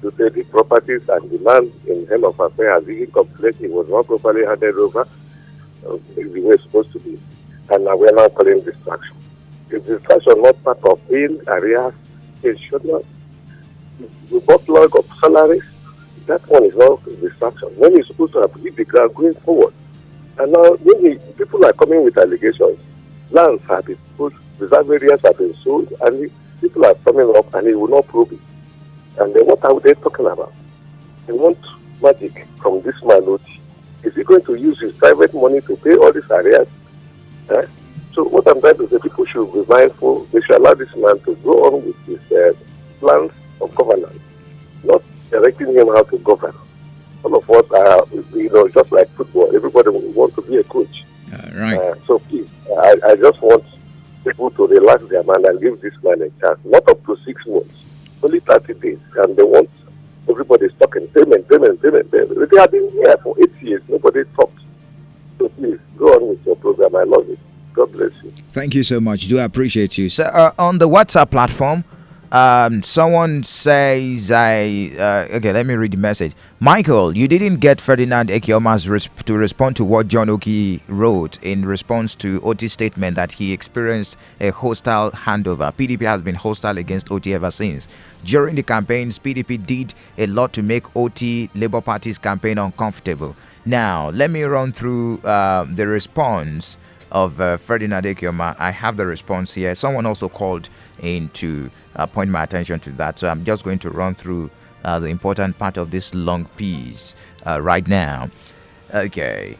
to say the properties and the land in Hem of Affair has been complete. It was not properly handed over the way it's supposed to be. And now we are now calling distraction. Is distraction not part of being arrears? It should not. We bought log of salaries. That one is not distraction. When you're supposed to have hit the ground going forward. And now when people are coming with allegations, lands have been put, reserve areas have been sold, and the people are coming up and they will not prove it. And then what are they talking about? They want magic from this man. Is he going to use his private money to pay all these arrears? Eh? So what I'm trying to say, people should be mindful. They should allow this man to go on with his plans of governance, not directing him how to govern. All of us are, just like football. Everybody will want to be a coach. Right. So please, I just want people to relax their mind and give this man a chance. Not up to 6 months, only 30 days, and they want everybody's talking payment. They have been here for 8 years. Nobody talks. So please go on with your program. I love it. God bless you. Thank you so much. Do appreciate you. So on the WhatsApp platform, someone says, okay, let me read the message. Michael, you didn't get Ferdinand Ekioma's to respond to what John Oki wrote in response to Oti's statement that he experienced a hostile handover. PDP has been hostile against Oti ever since. During the campaigns, PDP did a lot to make Oti Labour Party's campaign uncomfortable. Now, let me run through the response of Ferdinand Ekioma. I have the response here. Someone also called in to point my attention to that. So I'm just going to run through the important part of this long piece right now. Okay.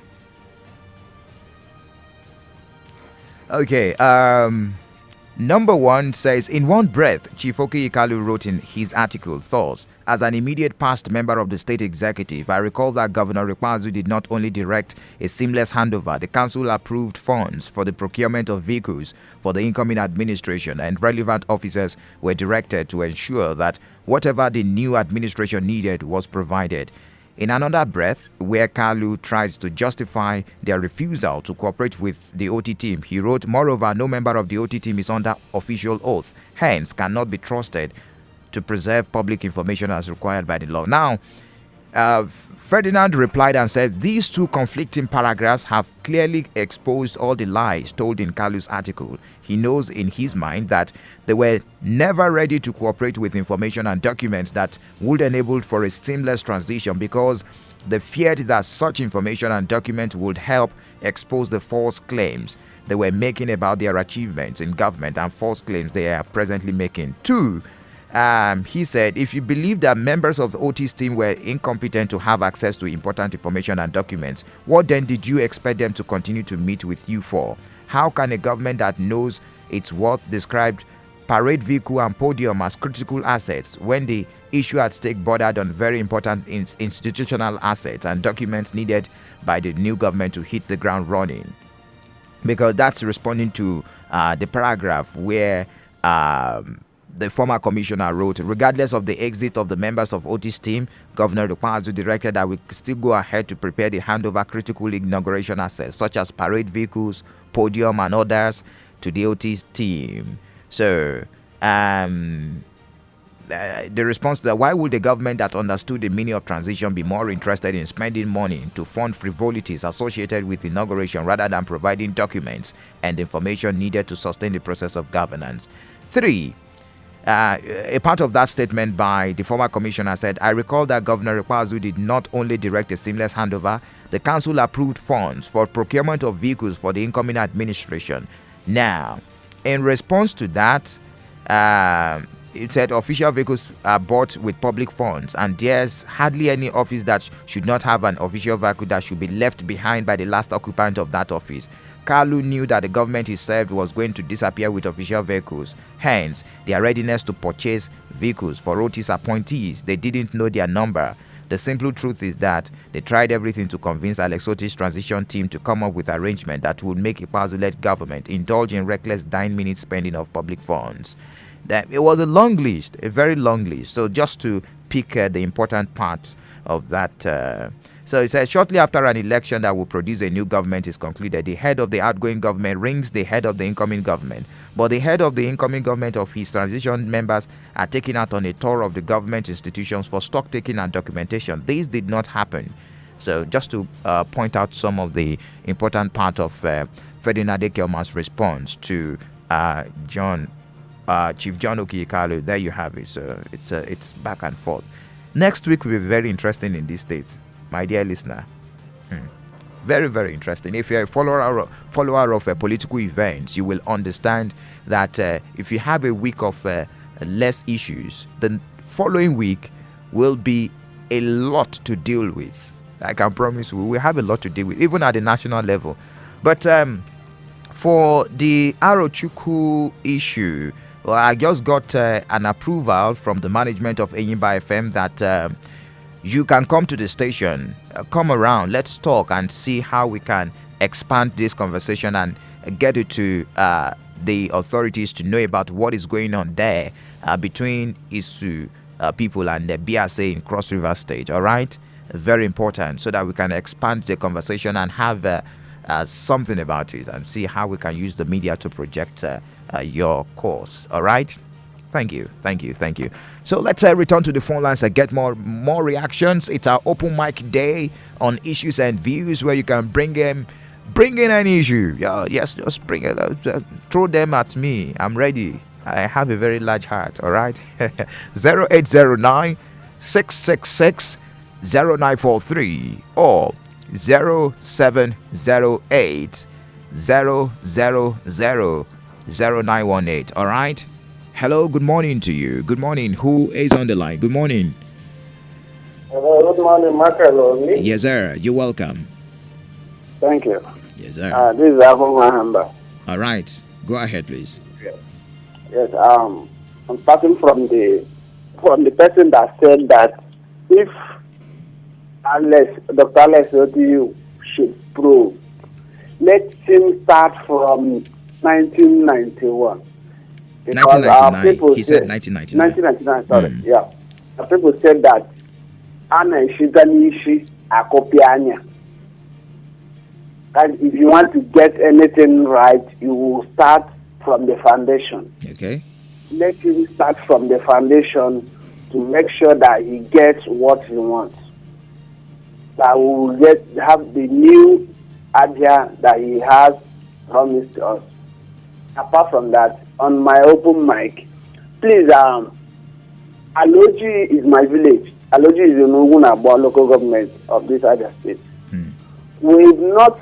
Number one says, in one breath, Chief Oki Ikalu wrote in his article, thoughts, as an immediate past member of the state executive, I recall that Governor Rikwazu did not only direct a seamless handover, the council approved funds for the procurement of vehicles for the incoming administration, and relevant officers were directed to ensure that whatever the new administration needed was provided. In another breath, where Kalu tries to justify their refusal to cooperate with the OT team, he wrote, moreover, no member of the OT team is under official oath, hence cannot be trusted to preserve public information as required by the law. Now, Ferdinand replied and said, these two conflicting paragraphs have clearly exposed all the lies told in Kalu's article. He knows in his mind that they were never ready to cooperate with information and documents that would enable for a seamless transition because they feared that such information and documents would help expose the false claims they were making about their achievements in government and false claims they are presently making. Two, he said, if you believe that members of the OT's team were incompetent to have access to important information and documents, what then did you expect them to continue to meet with you for? How can a government that knows its worth describe parade vehicle and podium as critical assets when the issue at stake bordered on very important institutional assets and documents needed by the new government to hit the ground running? Because that's responding to the paragraph where the former commissioner wrote, regardless of the exit of the members of Otis team, Governor Rukwazu directed that we still go ahead to prepare the handover critical inauguration assets, such as parade vehicles, podium, and others to the Otis team. So, the response to that, why would the government that understood the meaning of transition be more interested in spending money to fund frivolities associated with inauguration rather than providing documents and information needed to sustain the process of governance? Three, a part of that statement by the former commissioner said, I recall that Governor Rikwazu did not only direct a seamless handover, the council approved funds for procurement of vehicles for the incoming administration. Now, in response to that, it said official vehicles are bought with public funds, and there's hardly any office that should not have an official vehicle that should be left behind by the last occupant of that office. Kalu knew that the government he served was going to disappear with official vehicles. Hence, their readiness to purchase vehicles for Otis appointees. They didn't know their number. The simple truth is that they tried everything to convince Alex Otis' transition team to come up with arrangement that would make a Pazu-led government indulge in reckless 9-minute spending of public funds. That it was a long list, a very long list. So just to pick the important parts of that So it says, shortly after an election that will produce a new government is concluded, the head of the outgoing government rings the head of the incoming government. But the head of the incoming government of his transition members are taken out on a tour of the government institutions for stock taking and documentation. This did not happen. So just to point out some of the important part of Ferdinand Ekelman's response to Chief John Okiyikalu. There you have it. So it's back and forth. Next week will be very interesting in these states, my dear listener. Very, very interesting. If you're a follower of political events, you will understand that if you have a week of less issues, the following week will be a lot to deal with. I can promise we will have a lot to deal with, even at the national level. But for the Arochukwu issue, well, I just got an approval from the management of Enyimba FM that you can come to the station, come around, let's talk and see how we can expand this conversation and get it to the authorities to know about what is going on there between Isu people and the BSA in Cross River State. All right, very important, so that we can expand the conversation and have something about it and see how we can use the media to project your cause. All right. Thank you. So let's return to the phone lines and get more reactions. It's our open mic day on issues and views where you can bring in an issue. Yes, just bring it. Throw them at me. I'm ready. I have a very large heart. All right. 0809 666 0943 or 0708 000 0918. All right. Hello, good morning to you. Good morning. Who is on the line? Good morning. Hello, good morning, Michael. Yes, sir. You're welcome. Thank you. Yes, sir. This is Enyimba. All right. Go ahead, please. Yes. I'm starting from the person that said that if Dr. Alex Oti should prove, let him start from 1991. Because 1999. He said 1999. 1999, sorry. Yeah. The people said that Anna Shiganishi Akopianya. And if you want to get anything right, you will start from the foundation. Okay. Let him start from the foundation to make sure that he gets what he wants. That we will have the new idea that he has promised us. Apart from that, on my open mic, please, Aloji is my village. Aloji is in Ogunabo local government of this other state. We've not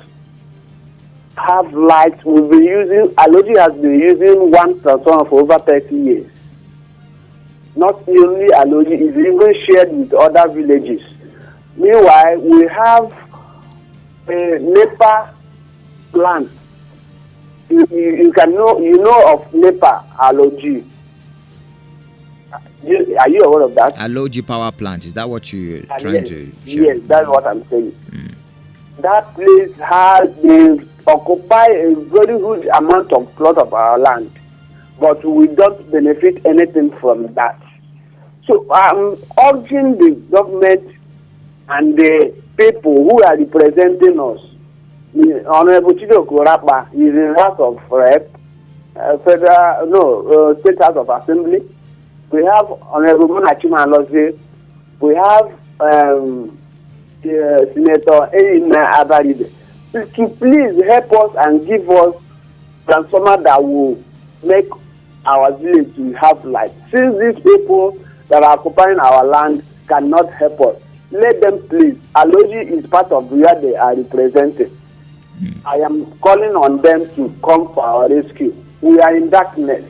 have lights. We've been using, Aloji has been using one transformer for over 30 years. Not only Aloji, it's even shared with other villages. Meanwhile, we have a NEPA plant. You know of NEPA, Aloji. Are you aware of that? Aloji power plant. Is that what you're trying to share? Yes, that's what I'm saying. That place they occupy a very huge amount of plot of our land, but we don't benefit anything from that. So I'm urging the government and the people who are representing us. Honorable Chido Korapa is in House of Rep, State House of Assembly. We have Honorable Monachima Alose. We have Senator Enyimba Abaride. To please help us and give us transformer that will make our village to have light. Since these people that are occupying our land cannot help us, let them please. Aloji is part of where they are represented. I am calling on them to come for our rescue. We are in darkness.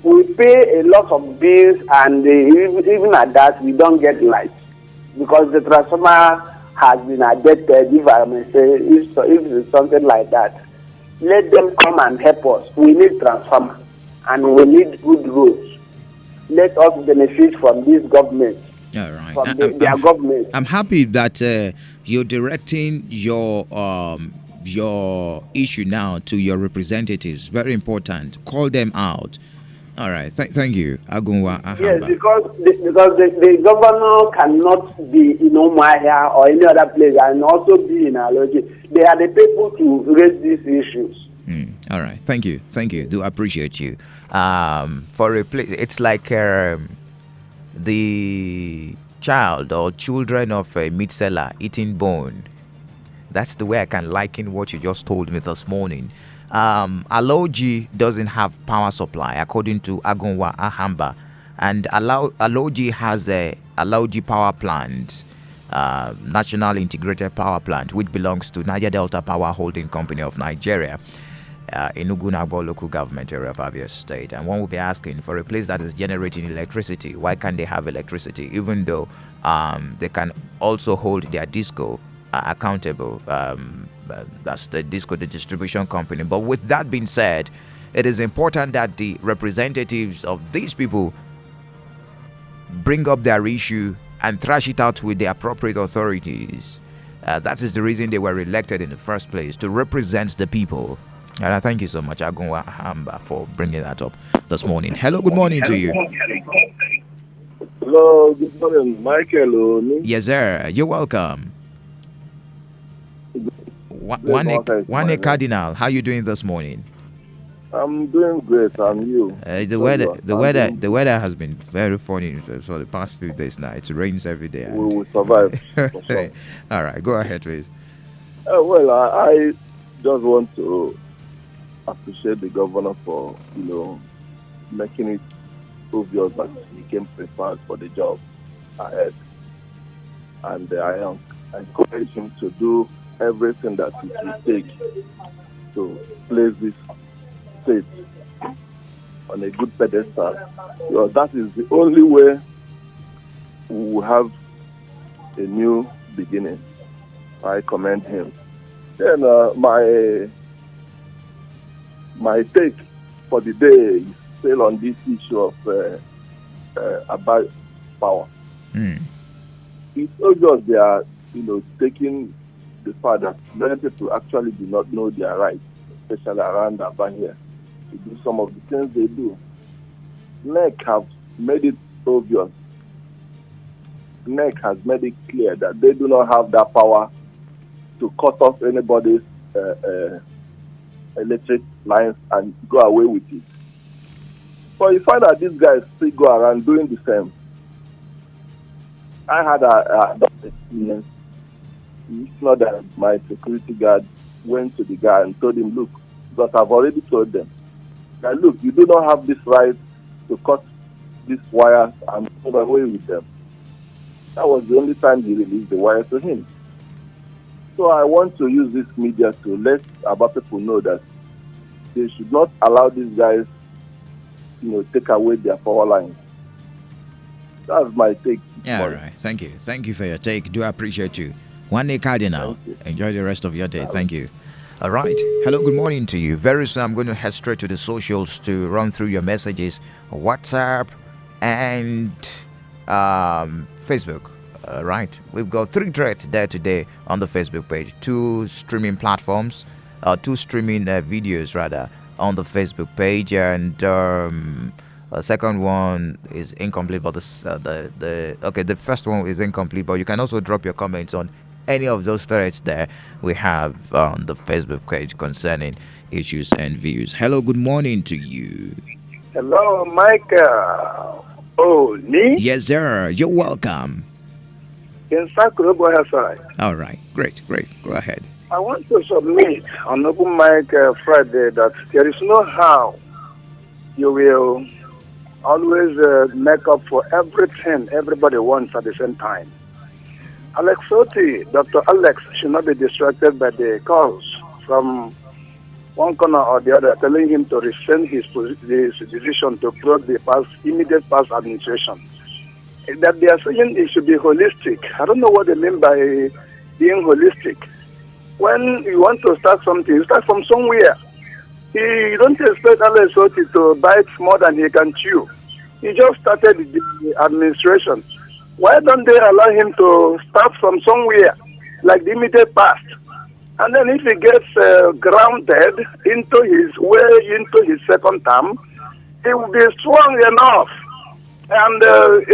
We pay a lot of bills, and even at that, we don't get light because the transformer has been adapted. If I may say, if it's something like that, let them come and help us. We need transformer, and we need good roads. Let us benefit from this government. All right. From their government. I'm happy that you're directing your issue now to your representatives. Very important. Call them out. All right. Thank you, Agunwa Yes, Ahamba. because the governor cannot be in Omahia or any other place and also be in Aloji. They are the people to raise these issues. All right. Thank you. Do appreciate you. For a place, it's like the child or children of a meat seller eating bone. That's the way I can liken what you just told me this morning. Aloji doesn't have power supply, according to Agunwa Ahamba, and Aloji has a Aloji power plant, National Integrated Power Plant, which belongs to Niger Delta Power Holding Company of Nigeria. In Ugunagbo local government area of Abia State. And one will be asking, for a place that is generating electricity, why can't they have electricity, even though they can also hold their disco accountable? That's the disco, the distribution company. But with that being said, it is important that the representatives of these people bring up their issue and thrash it out with the appropriate authorities. That is the reason they were elected in the first place, to represent the people. And I thank you so much, Agunwa Hamba, for bringing that up this morning. Hello, good morning to you. Hello, good morning, Michael. Yes, sir. You're welcome. One Cardinal, how you doing this morning? I'm doing great, and you? The weather has been very funny for the past few days now. It rains every day. We will survive. Sure. All right, go ahead, please. Well, I just want to appreciate the governor for, making it obvious that he came prepared for the job ahead. And I encourage him to do everything that it will take to place this state on a good pedestal. Because that is the only way we will have a new beginning. I commend him. Then my take for the day is still on this issue of about power. It's obvious they are, taking the fact that many people actually do not know their rights, especially around Aba here, to do some of the things they do. NEC have made it obvious. NEC has made it clear that they do not have that power to cut off anybody's electric lines and go away with it. But you find that these guys still go around doing the same. I had a experience. It's not that my security guard went to the guy and told him, look, because I've already told them, that look, you do not have this right to cut these wires and go away with them. That was the only time he released the wire to him. So I want to use this media to let about people know that they should not allow these guys, take away their power lines. That's my take. Yeah, all right. Thank you. Thank you for your take. Do appreciate you. One day, Cardinal. Enjoy the rest of your day. Thank you. All right. Hello, good morning to you. Very soon I'm going to head straight to the socials to run through your messages, WhatsApp and Facebook. All right. We've got 3 threads there today on the Facebook page. 2 streaming platforms, 2 streaming videos rather on the Facebook page, and the second one is incomplete, but the first one is incomplete, but you can also drop your comments on any of those threads there we have on the Facebook page concerning issues and views. Hello, good morning to you. Hello, Michael. Oh, me? Yes, sir. You're welcome. In Sakurobo, all right. Great. Go ahead. I want to submit on Open Mic Friday that there is no how you will always make up for everything everybody wants at the same time. Alex Soti, Dr. Alex, should not be distracted by the calls from one corner or the other, telling him to rescind his decision to plug the immediate past administration. That they are saying it should be holistic. I don't know what they mean by being holistic. When you want to start something, you start from somewhere. You don't expect Alex Soti to bite more than he can chew. He just started the administration. Why don't they allow him to start from somewhere, like the immediate past? And then if he gets grounded into his second term, He will be strong enough and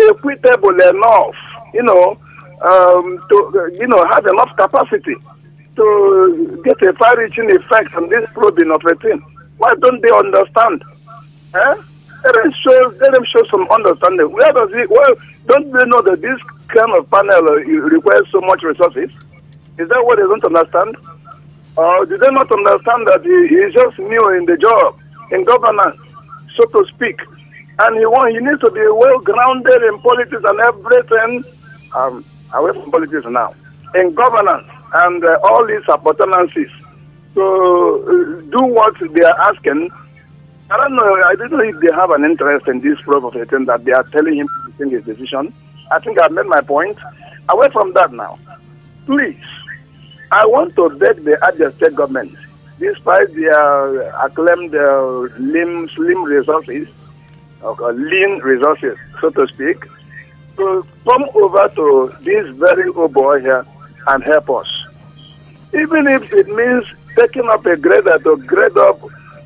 equitable enough, to have enough capacity to get a far-reaching effect on this probing of a thing. Why don't they understand? Eh? Let them show some understanding. Don't they know that this kind of panel requires so much resources? Is that what they don't understand? Or do they not understand that he is just new in the job, in governance, so to speak? And he needs to be well grounded in politics and everything, away from politics now, in governance and all these appurtenances. So do what they are asking. I don't know if they have an interest in this proof of a thing that they are telling him to think his decision. I think I've made my point. Away from that now, please, I want to beg the Abia State government, despite their acclaimed slim resources, lean resources, so to speak, to come over to this very old boy here and help us. Even if it means taking up a grader to grade up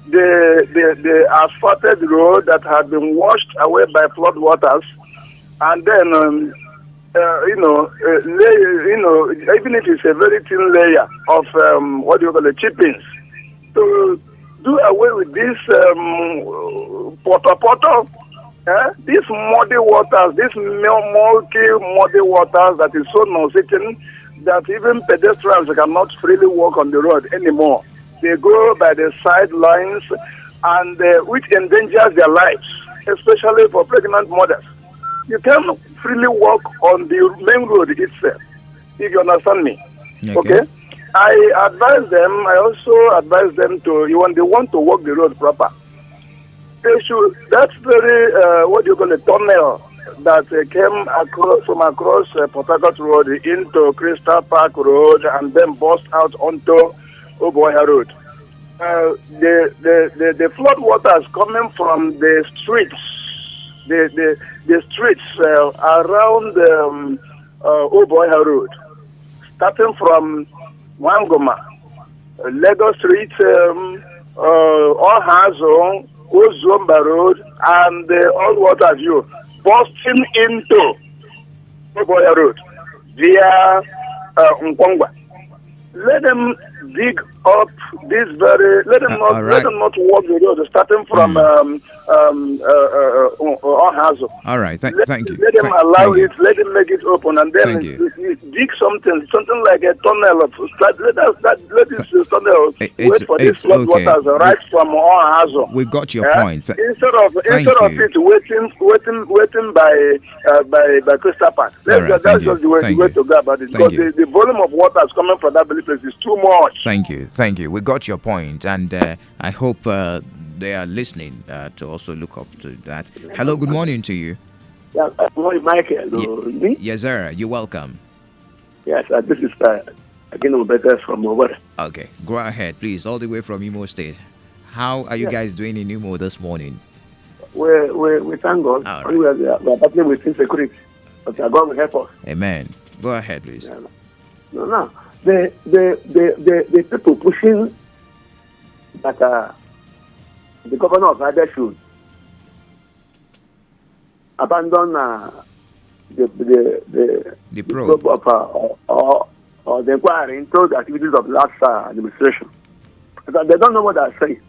the asphalted road that had been washed away by flood waters, and then even if it's a very thin layer of chippings, to do away with this these muddy waters, these milky muddy waters that is so nauseating that even pedestrians cannot freely walk on the road anymore. They go by the sidelines, and which endangers their lives, especially for pregnant mothers. You can freely walk on the main road itself, if you understand me. Okay? I also advise them to, when they want to walk the road proper, they should, that's very, tunnel that came across Port Harcourt Road into Crystal Park Road and then burst out onto Oboya Road. The flood waters coming from the streets, the streets around Oboya Road, starting from Wangoma, Lagos Street, Ohazo, Ozomba Road, and all what have you, bursting into Oboya Road via Nkongwa. Let them dig up this very. Let them not walk the road starting from Ohazo. All right, thank you. Let them allow it. Let them make it open, and then dig something like a tunnel. Let this tunnel wait for these flood waters right from Ohazo. We got your point. Instead of it waiting by Crystal Park. That's just the way to go about it, because the volume of water is coming from that place is too much. Thank you. We got your point, and I hope they are listening to also look up to that. Hello, good morning to you. Yeah, good morning, Michael. Yes, sir. You're welcome. Yes, this is again better from over. Okay, go ahead, please. All the way from Imo State. How are you guys doing in Imo this morning? We thank God. Right. We are battling with insecurity, but God will help us. Amen. Go ahead, please. Yeah. No. The people pushing that the governor of Abia should abandon the probe of or the inquiry into the activities of last administration. Because they don't know what they're saying.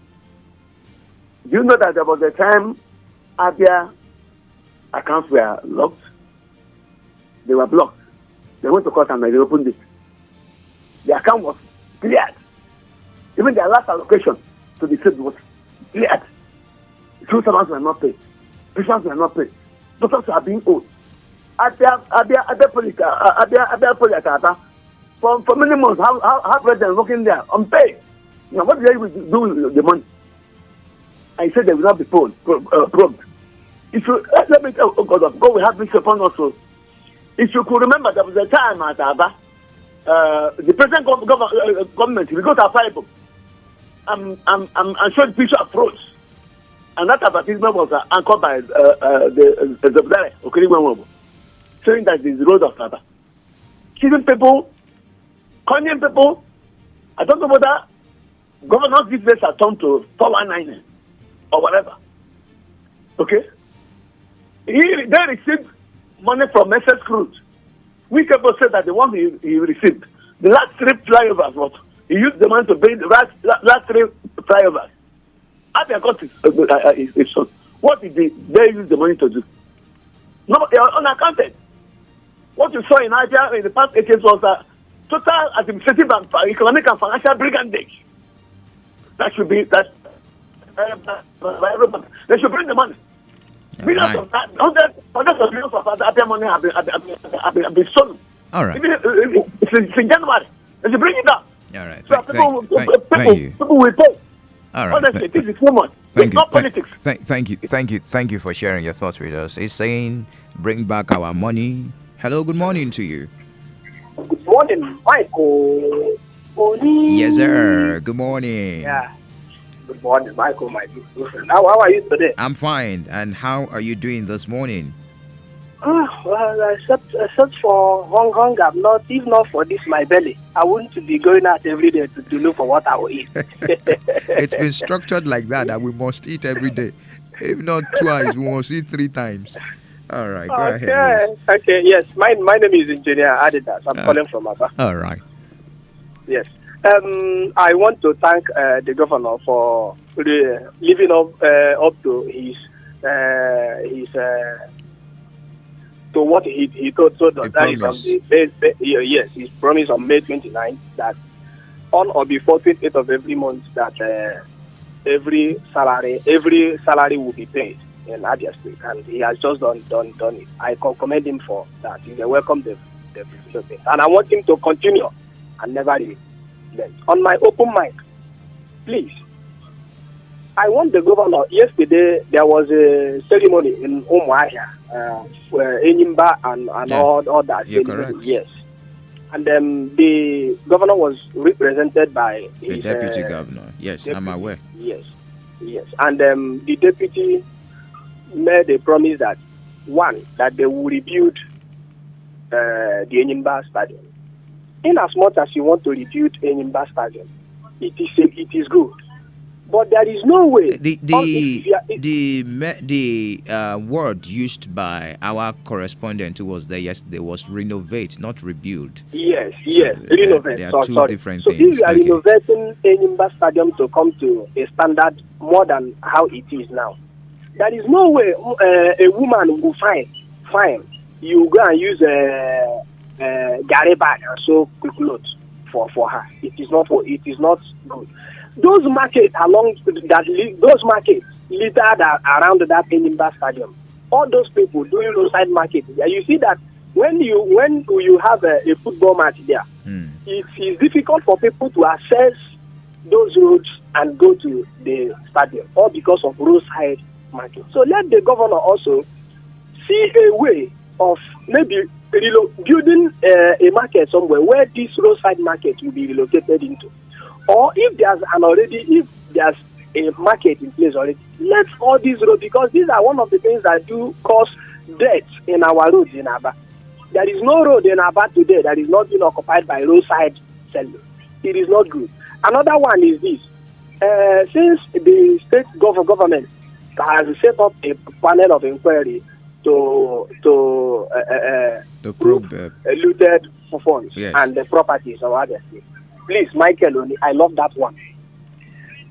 Do you know that there was a time Abia accounts were locked? They were blocked. They went to court and they opened it. The account was cleared. Even their last allocation to the state was cleared. Two servants were not paid. Patients were not paid. Doctors are being owed. Abia Polyatata, for many months, have residents working there unpaid. Now, what do they do with the money? I said they will not be probed. If you let me tell God will have this upon us. If you could remember, there was a time at Aba. The present government, we got a Bible and showed picture of fruits. And that advertisement was anchored by the Zobdare, Okiriwe, showing that this is the road of Aba. Killing people, conning people. I don't know whether governors these days are turned to 419 or whatever. Okay? They received money from SS Cruz. We people said that the one he received, the last 3 flyovers, what? He used the money to pay the last 3 flyovers. Abia got his son. What did they use the money to do? No, they are unaccounted. What you saw in Nigeria in the past 8 years was a total administrative and economic and financial brigandage. That should be that. They should bring the money. Millions of that, hundreds of millions of Abia money have been stolen. All right. It's in January. They should bring it down. All right. So Thank you. people will pay. All right. Honestly, this is too much. Thank It's you. not politics. Thank you for sharing your thoughts with us. It's saying, bring back our money. Hello, good morning to you. Good morning, Michael. Yes, sir. Good morning. Yeah. Good morning, Michael, my good friend. How are you today? I'm fine. And how are you doing this morning? Well, except for hunger, if not for this, my belly, I wouldn't be going out every day to look for what I will eat. It's been structured like that we must eat every day. If not twice, we must eat 3 times. All right, go ahead. Okay, yes. My name is Engineer Adidas. I'm calling from Aba. All right. Yes. I want to thank the governor for living up to his to what he told us. That is on his promise on May 29th that on or before 28th of every month that every salary will be paid in Abia State, and he has just done it. I commend him for that. He's a welcome development, and I want him to continue and never relent. On my open mic, please, I want the governor. Yesterday there was a ceremony in Umuahia, Enyimba and all that. You're correct. Yes, and the governor was represented by the deputy governor. Yes, I'm aware. Yes, and the deputy made a promise that that they will rebuild the Enyimba Stadium. In as much as you want to rebuild Enyimba Stadium, it is good. But there is no way. The word used by our correspondent who was there yesterday was renovate, not rebuild. Yes, renovate. There are two different things. So if you are renovating Enyimba Stadium to come to a standard more than how it is now, there is no way a woman will fine. You go and use Gary bag and sew clothes for her. It is not good. Those markets those markets littered around that Enyimba Stadium. All those people doing roadside market. You see that when you have a football match there, it is difficult for people to access those roads and go to the stadium, all because of roadside market. So let the governor also see a way of maybe building a market somewhere where this roadside market will be relocated into. Or if there's a market in place already, let all these roads, because these are one of the things that do cause death in our roads in Aba. There is no road in Aba today that is not being occupied by roadside sellers. It is not good. Another one is this. Since the state government has set up a panel of inquiry to probe looted funds and the properties of others. Please, Michael, I love that one.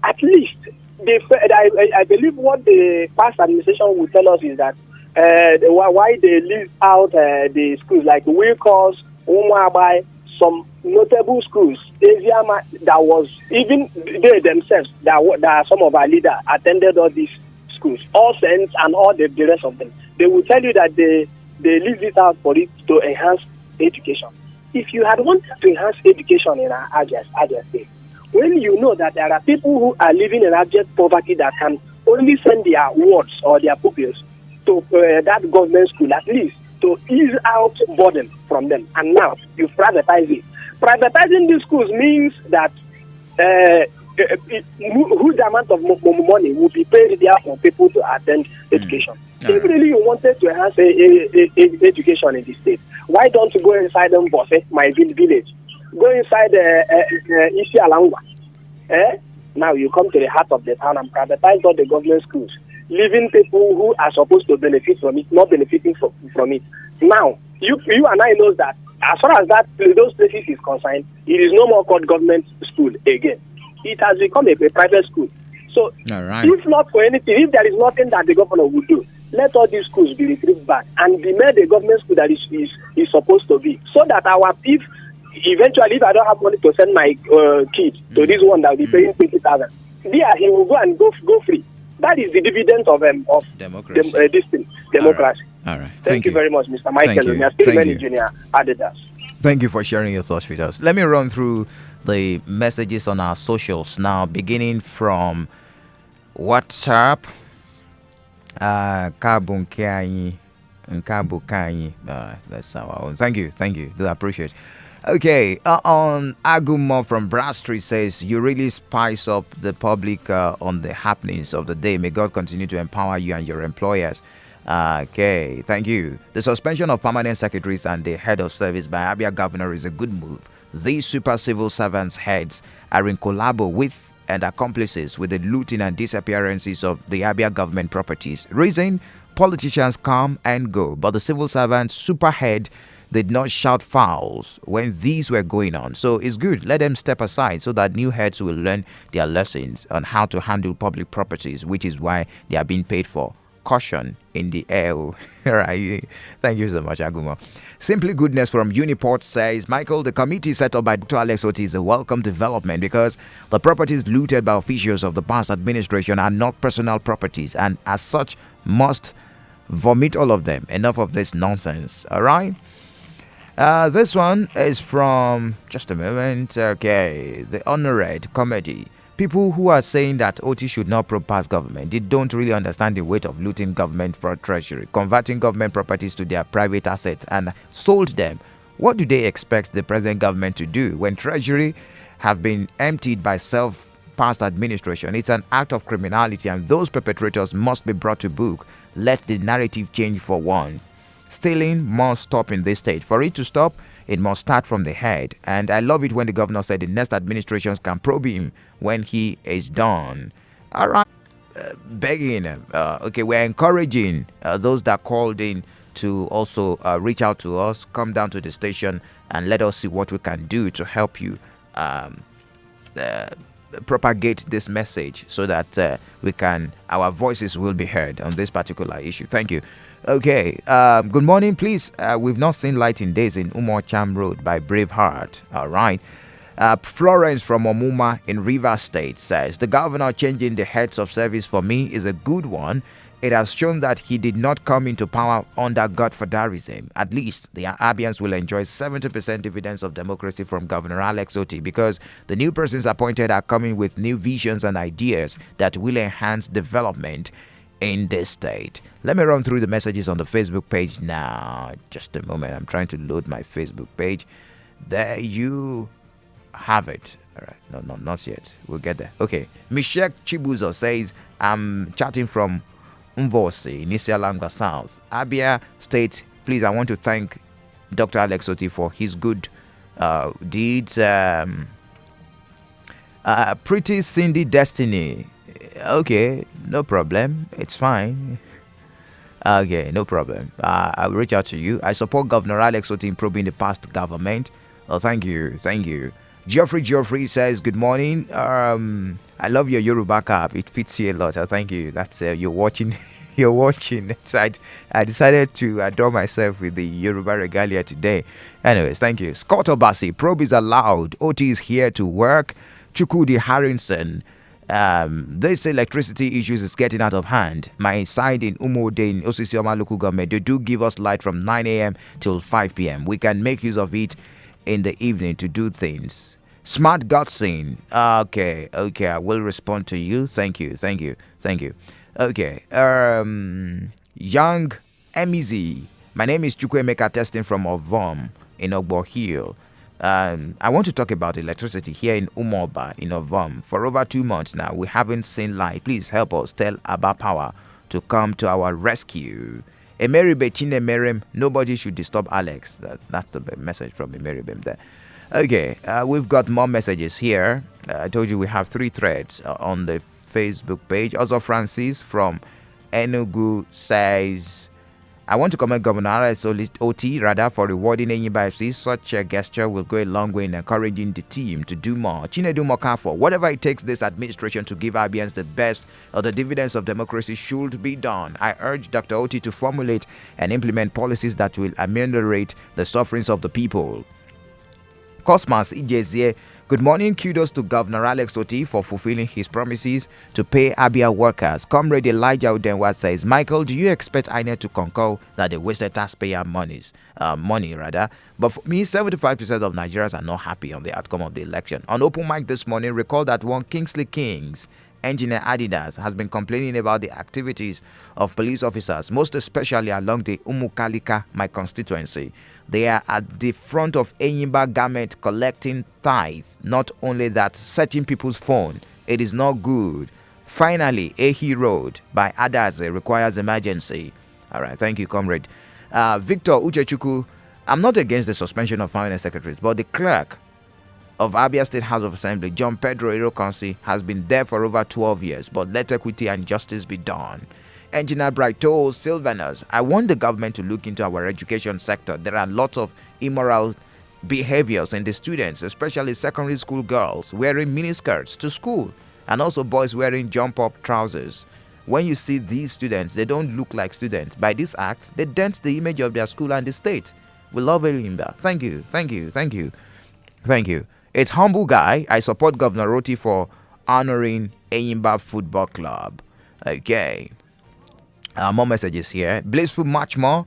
At least, I believe what the past administration will tell us is that why they leave out the schools like Wilcox, Umuabai, some notable schools, that was even they themselves, that some of our leaders attended all these schools, all saints and all the rest of them. They will tell you that they leave it out for it to enhance education. If you had wanted to enhance education in our Abia State, when you know that there are people who are living in abject poverty that can only send their wards or their pupils to that government school, at least to ease out burden from them, and now you privatize it. Privatizing these schools means that huge amount of money will be paid there for people to attend education. If really you wanted to enhance education in the state, why don't you go inside Mbose, my village? Go inside Isi Alangwa. Now you come to the heart of the town and privatize all the government schools. leaving people who are supposed to benefit from it not benefiting from it. Now, you and I know that as far as those places is concerned, it is no more called government school again. It has become a private school. So, if not for anything, if there is nothing that the governor would do, let all these schools be retrieved back and be made a government school that is supposed to be. So that if eventually, if I don't have money to send my kid to this one that will be paying 20,000, he will go and go free. That is the dividend of democracy. Democracy. All right. Thank you very much, Mr. Michael. Engineer Adidas. Thank you for sharing your thoughts with us. Let me run through the messages on our socials now, beginning from WhatsApp. That's our own. Thank you. Do appreciate. Okay, on Agumo from Bradstreet says, you really spice up the public on the happenings of the day. May God continue to empower you and your employers. Okay, thank you. The suspension of permanent secretaries and the head of service by Abia governor is a good move. These super civil servants heads are in collabo with and accomplices with the looting and disappearances of the Abia government properties. Reason, politicians come and go, but the civil servants super head did not shout fouls when these were going on. So it's good. Let them step aside so that new heads will learn their lessons on how to handle public properties, which is why they are being paid for. Caution in the air. Right. Thank you so much, Agumo. Simply Goodness from Uniport says, Michael, the committee set up by Dr. Alex Oti is a welcome development because the properties looted by officials of the past administration are not personal properties and as such must vomit all of them. Enough of this nonsense. All right. This one is from, just a moment, okay, the Honored Comedy. People who are saying that OT should not probe past government, they don't really understand the weight of looting government treasury, converting government properties to their private assets and sold them. What do they expect the present government to do when treasury have been emptied by past administration? It's an act of criminality and those perpetrators must be brought to book. Let the narrative change for one. Stealing must stop in this state. For it to stop, it must start from the head. And I love it when the governor said the next administrations can probe him when he is done. All right. Begging. Okay, we're encouraging those that called in to also reach out to us, come down to the station and let us see what we can do to help you propagate this message so that our voices will be heard on this particular issue. Thank you. Okay, good morning, please. We've not seen light in days in Umocham Road by Braveheart. All right. Florence from Omuma in Rivers State says, the governor changing the heads of service for me is a good one. It has shown that he did not come into power under godfatherism. At least the Abians will enjoy 70% dividends of democracy from Governor Alex Oti because the new persons appointed are coming with new visions and ideas that will enhance development in this state. Let me run through the messages on the Facebook page now. Just a moment. I'm trying to load my Facebook page. There you have it. All right. No, not yet. We'll get there. Okay. Michelle Chibuzo says, I'm chatting from Mvosi, Nisialanga South, Abia State. Please, I want to thank Dr. Alex Oti for his good deeds. Pretty Cindy Destiny. Okay, no problem. It's fine. Okay, no problem. I'll reach out to you. I support Governor Alex Oti in probing the past government. Oh, thank you. Geoffrey says, good morning. I love your Yoruba cap. It fits you a lot. Thank you. That's you're watching. You're watching. So I decided to adorn myself with the Yoruba regalia today. Anyways, thank you. Scott Obasi, probe is allowed. Oti is here to work. Chukudi Harrison. This electricity issues is getting out of hand. My side in Umode in Osisioma local government, they do give us light from 9 a.m. till 5 p.m. We can make use of it in the evening to do things. Smart Godson. Okay, I will respond to you. Thank you. Okay. Young Emizi. My name is Chukwemeka testing from Ovom in Ogbo Hill. I want to talk about electricity here in Umoba in Ovom. For over 2 months now, we haven't seen light. Please help us tell Aba Power to come to our rescue. Emeribe Chinemerem, nobody should disturb Alex. That's the message from Emeribem there. Okay, we've got more messages here. I told you we have 3 threads on the Facebook page. Also, Francis from Enugu says, I want to commend Governor Alex Oti rather for rewarding Enyimba FC. Such a gesture will go a long way in encouraging the team to do more. Chinedu Mokafo, whatever it takes this administration to give Abians the best of the dividends of democracy should be done. I urge Dr. Oti to formulate and implement policies that will ameliorate the sufferings of the people. Cosmas Ijezie, good morning. Kudos to Governor Alex Oti for fulfilling his promises to pay Abia workers. Comrade Elijah Udenwa says, Michael, do you expect INEC to concur that they wasted taxpayer money? But for me, 75% of Nigerians are not happy on the outcome of the election. On open mic this morning, recall that one Kingsley Kings, engineer Adidas, has been complaining about the activities of police officers, most especially along the Umukalika, my constituency. They are at the front of Enyimba garment collecting tithes. Not only that, searching people's phone. It is not good. Finally, Ehi Road by Adaze requires emergency. All right, thank you, comrade. Victor Uchechuku, I'm not against the suspension of permanent secretaries, but the clerk of Abia State House of Assembly, John Pedro Irokansi, has been there for over 12 years, but let equity and justice be done. Engineer Bright told Sylvanus, I want the government to look into our education sector. There are lots of immoral behaviors in the students, especially secondary school girls wearing miniskirts to school, and also boys wearing jump-up trousers. When you see these students, they don't look like students. By this act, they dent the image of their school and the state. We love Enyimba. Thank you, thank you, thank you, thank you. It's humble guy. I support Governor Roti for honoring Enyimba Football Club. Okay. More messages here. Blissful much more.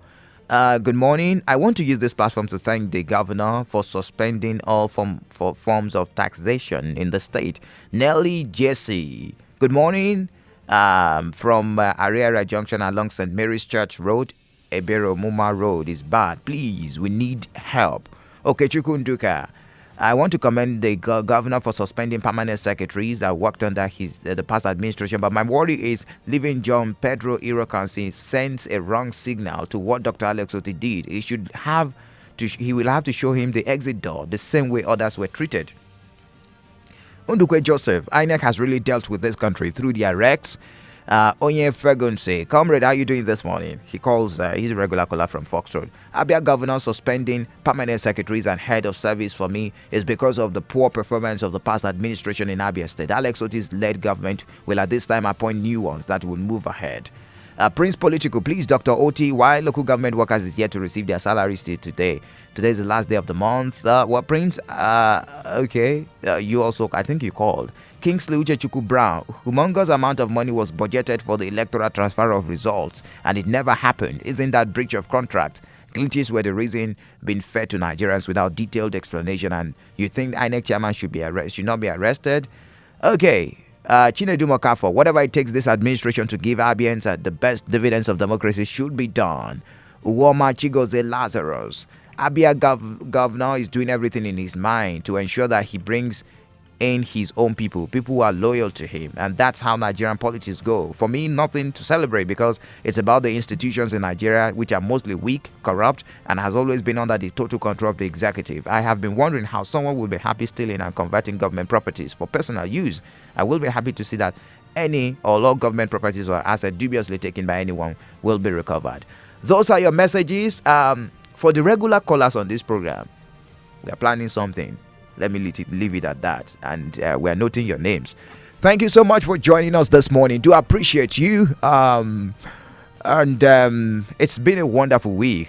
Good morning. I want to use this platform to thank the governor for suspending all forms of taxation in the state. Nelly Jesse. Good morning. From Ariara Junction along St. Mary's Church Road. Ebero Muma Road is bad. Please, we need help. Okay, Chukunduka. I want to commend the governor for suspending permanent secretaries that worked under the past administration. But my worry is leaving John Pedro Irokansi sends a wrong signal to what Dr. Alex Oti did. He will have to show him the exit door the same way others were treated. Undukwe Joseph, INEC has really dealt with this country through their Rex. Onye Fergunse, comrade, how are you doing this morning? He calls, he's a regular caller from Fox Road. Abia governor suspending permanent secretaries and head of service for me is because of the poor performance of the past administration in Abia State. Alex Oti's led government will at this time appoint new ones that will move ahead. Prince Political, please, Dr. Oti, why local government workers is yet to receive their salaries today? Today is the last day of the month. What, Prince? Okay. You also, I think you called. Kingsley Uchechuku Brown, humongous amount of money was budgeted for the electoral transfer of results, and it never happened. Isn't that breach of contract? Glitches were the reason being fed to Nigerians without detailed explanation, and you think INEC chairman should not be arrested? Okay. Chinedu Mokafo, whatever it takes this administration to give Abians the best dividends of democracy should be done. Uwoma Chigoze Lazarus, Abia governor is doing everything in his mind to ensure that he brings in his own people who are loyal to him, and that's how Nigerian politics go. For me, nothing to celebrate because it's about the institutions in Nigeria which are mostly weak, corrupt, and has always been under the total control of the executive. I have been wondering how someone will be happy stealing and converting government properties for personal use. I will be happy to see that any or all government properties or assets dubiously taken by anyone will be recovered. Those are your messages. For the regular callers on this program, we are planning something. Let me leave it at that. And we're noting your names. Thank you so much for joining us this morning. Do appreciate you. And it's been a wonderful week.